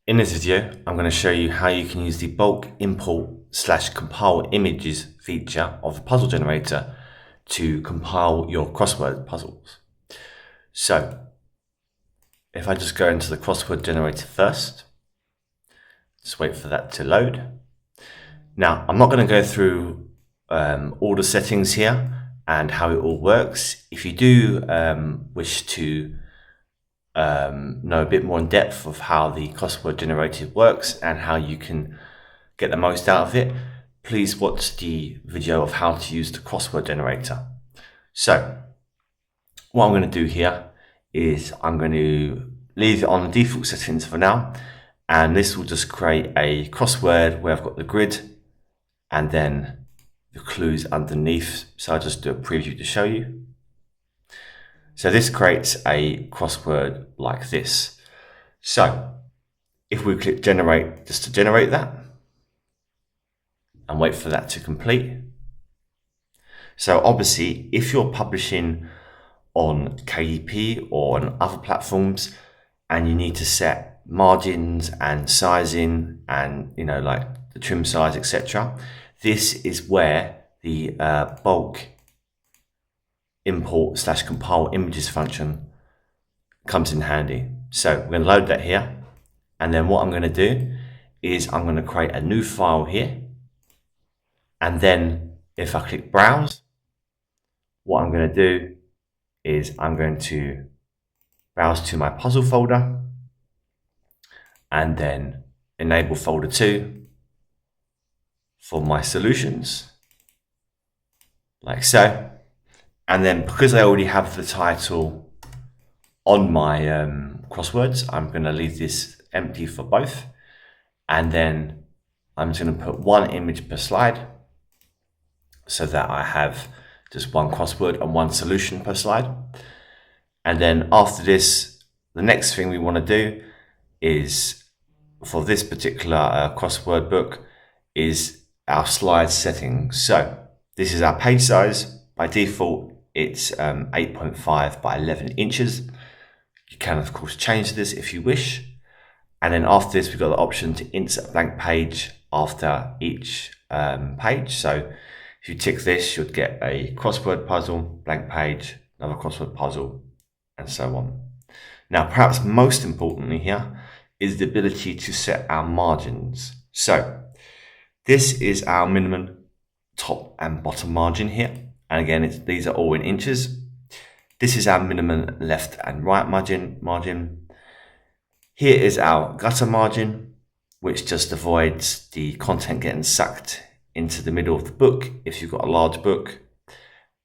In this video, I'm going to show you how you can use the bulk import/compile images feature of the puzzle generator to compile your crossword puzzles. So, if I just go into the crossword generator first, just wait for that to load. Now, I'm not going to go through all the settings here and how it all works. If you do wish to know a bit more in depth of how the crossword generator works and how you can get the most out of it, please watch the video of how to use the crossword generator. So what I'm going to do here is I'm going to leave it on the default settings for now, and this will just create a crossword where I've got the grid and then the clues underneath. So I'll just do a preview to show you. So this creates a crossword like this. So if we click generate just to generate that and wait for that to complete. So obviously if you're publishing on KDP or on other platforms and you need to set margins and sizing and like the trim size, etc., this is where the bulk import/compile images function comes in handy. So we're going to load that here, and then what I'm going to do is I'm going to create a new file here, and then if I click browse, what I'm going to do is I'm going to browse to my puzzle folder and then enable folder 2 for my solutions, like so. And then because I already have the title on my crosswords, I'm going to leave this empty for both. And then I'm just going to put one image per slide so that I have just one crossword and one solution per slide. And then after this, the next thing we want to do is, for this particular crossword book, is our slide settings. So this is our page size. By default, it's 8.5 by 11 inches. You can, of course, change this if you wish. And then after this, we've got the option to insert a blank page after each page. So if you tick this, you'd get a crossword puzzle, blank page, another crossword puzzle, and so on. Now, perhaps most importantly here is the ability to set our margins. So this is our minimum top and bottom margin here. And again, these are all in inches. This is our minimum left and right margin. Here is our gutter margin, which just avoids the content getting sucked into the middle of the book if you've got a large book.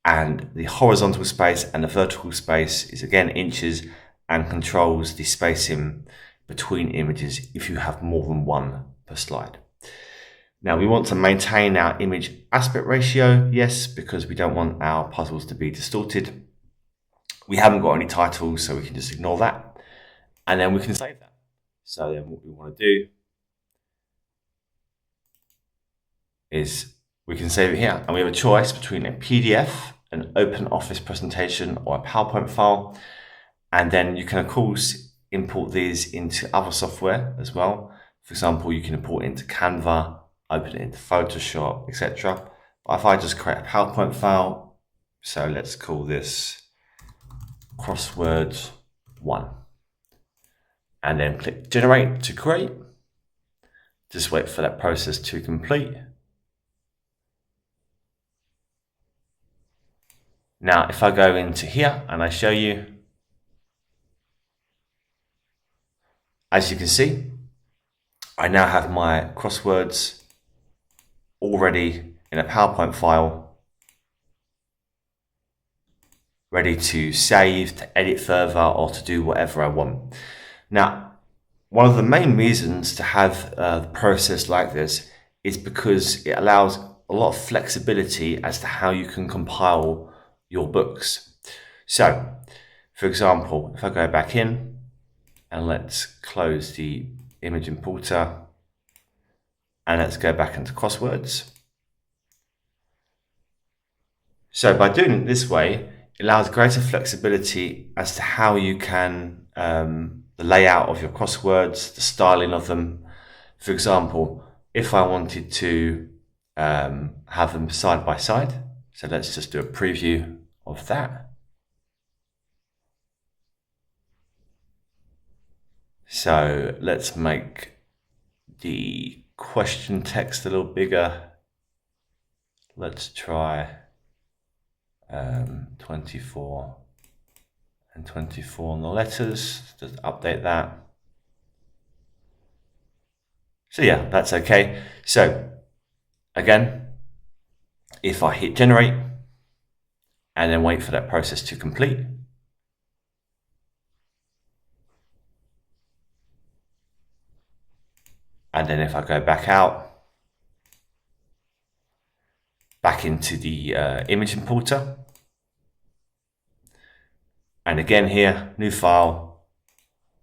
And the horizontal space and the vertical space is again inches and controls the spacing between images if you have more than one per slide. Now we want to maintain our image aspect ratio, yes, because we don't want our puzzles to be distorted. We haven't got any titles, so we can just ignore that. And then we can save that. So then what we want to do is we can save it here. And we have a choice between a PDF, an OpenOffice presentation, or a PowerPoint file. And then you can, of course, import these into other software as well. For example, you can import it into Canva, open it into Photoshop, etc. But if I just create a PowerPoint file, so let's call this Crosswords 1, and then click generate to create. Just wait for that process to complete. Now, if I go into here and I show you, as you can see, I now have my crosswords already in a PowerPoint file, ready to save, to edit further, or to do whatever I want. Now, one of the main reasons to have the process like this is because it allows a lot of flexibility as to how you can compile your books. So, for example, if I go back in and let's close the image importer, and let's go back into crosswords. So by doing it this way, it allows greater flexibility as to how you can the layout of your crosswords, the styling of them. For example, if I wanted to have them side by side, so let's just do a preview of that. So let's make the question text a little bigger. Let's try 24 and 24 on the letters. Just update that. So yeah, that's okay. So again, if I hit generate and then wait for that process to complete, and then if I go back out, back into the image importer, and again here, new file,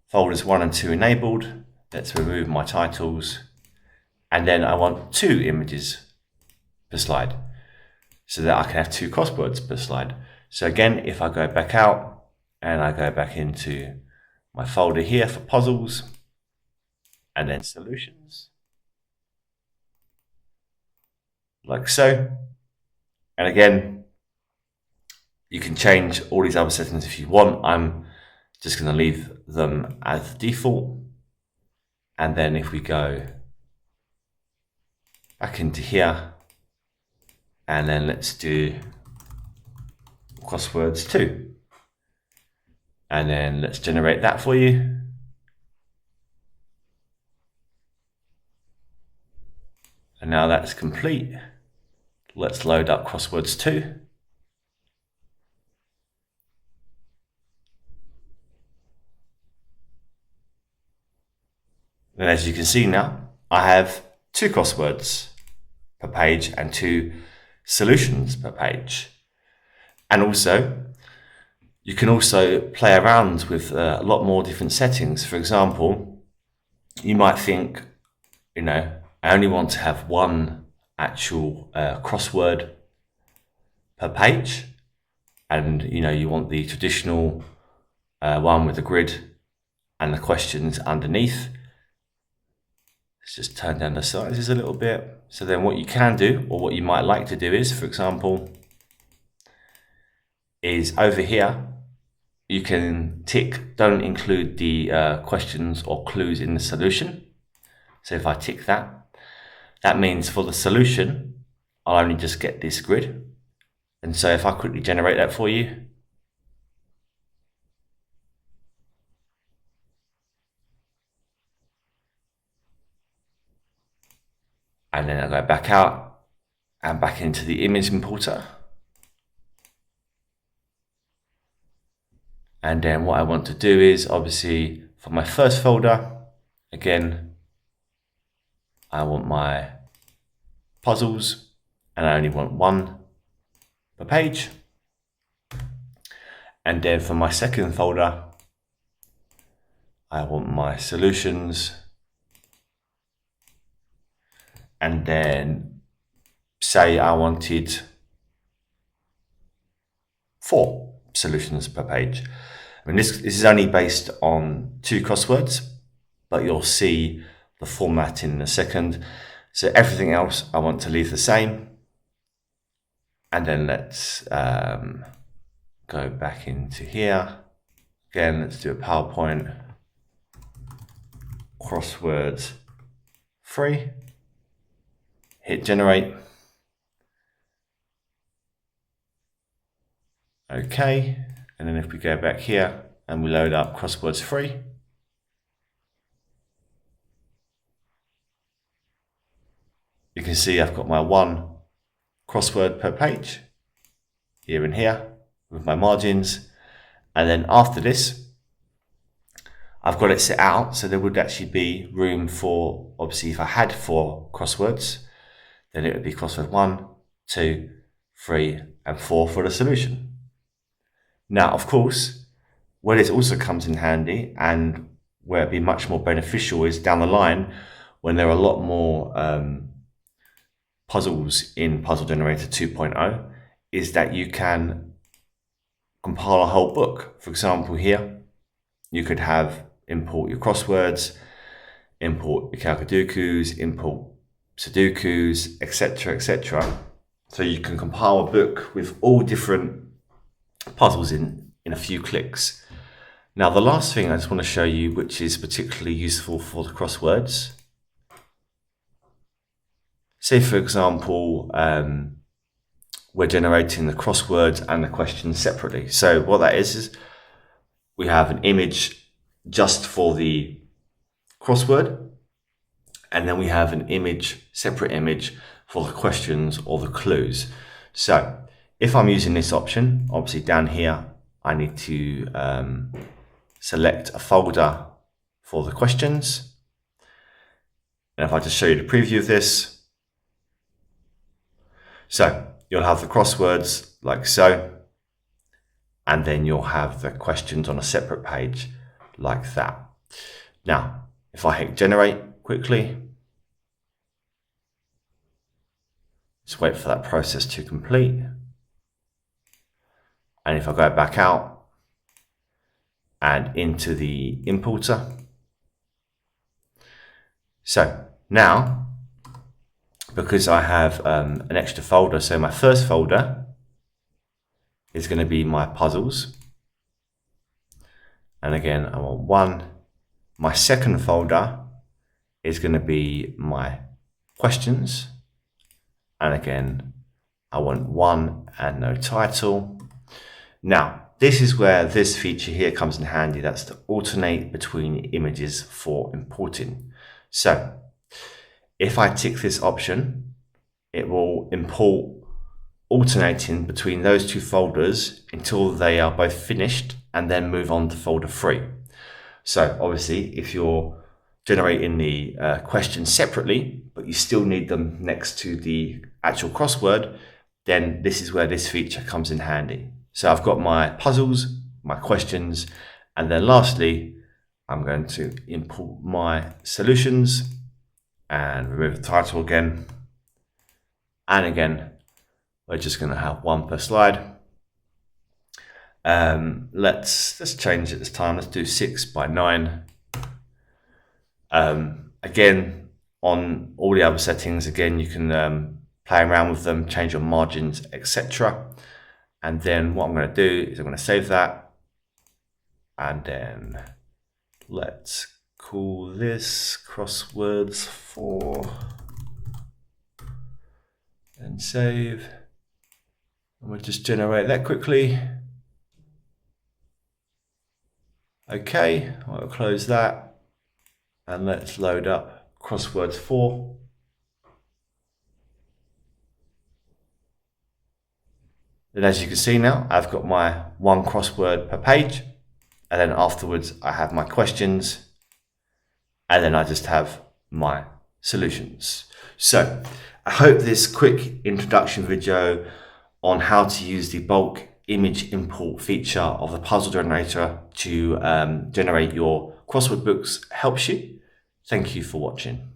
folders 1 and 2 enabled. Let's remove my titles, and then I want 2 images per slide so that I can have 2 crosswords per slide. So again, if I go back out and I go back into my folder here for puzzles and then solutions, like so, and again, you can change all these other settings if you want. I'm just going to leave them as default. And then if we go back into here, and then let's do crosswords 2. And then let's generate that for you. And now that's complete. Let's load up crosswords 2. And as you can see now, I have 2 crosswords per page and 2 solutions per page. And also, you can also play around with a lot more different settings. For example, you might think, I only want to have 1 actual crossword per page. And, you want the traditional one with the grid and the questions underneath. Let's just turn down the sizes a little bit. So then what you can do, or what you might like to do is, for example, is over here, you can tick, don't include the questions or clues in the solution. So if I tick that, that means for the solution, I'll only just get this grid. And so if I quickly generate that for you, and then I go back out and back into the image importer. And then what I want to do is, obviously, for my first folder, again, I want my puzzles, and I only want 1 per page. And then for my second folder, I want my solutions. And then say I wanted 4 solutions per page. I mean, this is only based on 2 crosswords, but you'll see the format in a second. So everything else I want to leave the same. And then let's go back into here. Again, let's do a PowerPoint crosswords 3. Hit generate. Okay, and then if we go back here and we load up crosswords 3, you can see I've got my 1 crossword per page here and here with my margins. And then after this, I've got it set out so there would actually be room for, obviously if I had 4 crosswords, then it would be crossword 1, 2, 3, and 4 for the solution. Now, of course, where this also comes in handy and where it'd be much more beneficial is down the line when there are a lot more puzzles in Puzzle Generator 2.0, is that you can compile a whole book. For example, here, you could have import your crosswords, import your Kalkadookos, import Sudokus, etc., etc. So you can compile a book with all different puzzles in a few clicks. Now, the last thing I just want to show you, which is particularly useful for the crosswords. Say, for example, we're generating the crosswords and the questions separately. So what that is we have an image just for the crossword, and then we have an image, separate image for the questions or the clues. So if I'm using this option, obviously down here, I need to select a folder for the questions. And if I just show you the preview of this, so you'll have the crosswords like so, and then you'll have the questions on a separate page like that. Now, if I hit generate quickly, just wait for that process to complete. And if I go back out and into the importer, so now, because I have an extra folder, so my first folder is going to be my puzzles. And again, I want one. My second folder is going to be my questions. And again, I want one and no title. Now, this is where this feature here comes in handy. That's to alternate between images for importing. So if I tick this option, it will import alternating between those two folders until they are both finished, and then move on to folder 3. So obviously, if you're generating the questions separately, but you still need them next to the actual crossword, then this is where this feature comes in handy. So I've got my puzzles, my questions, and then lastly, I'm going to import my solutions and remove the title again. And again, we're just going to have one per slide. Let's change it this time. Let's do 6 by 9. Again, on all the other settings, again, you can play around with them, change your margins, etc. And then what I'm going to do is I'm going to save that. And then let's call this Crosswords 4 and save. And we'll just generate that quickly. Okay, I'll close that. And let's load up Crosswords 4. And as you can see now, I've got my one crossword per page. And then afterwards, I have my questions. And then I just have my solutions. So I hope this quick introduction video on how to use the bulk image import feature of the puzzle generator to generate your crossword books helps you. Thank you for watching.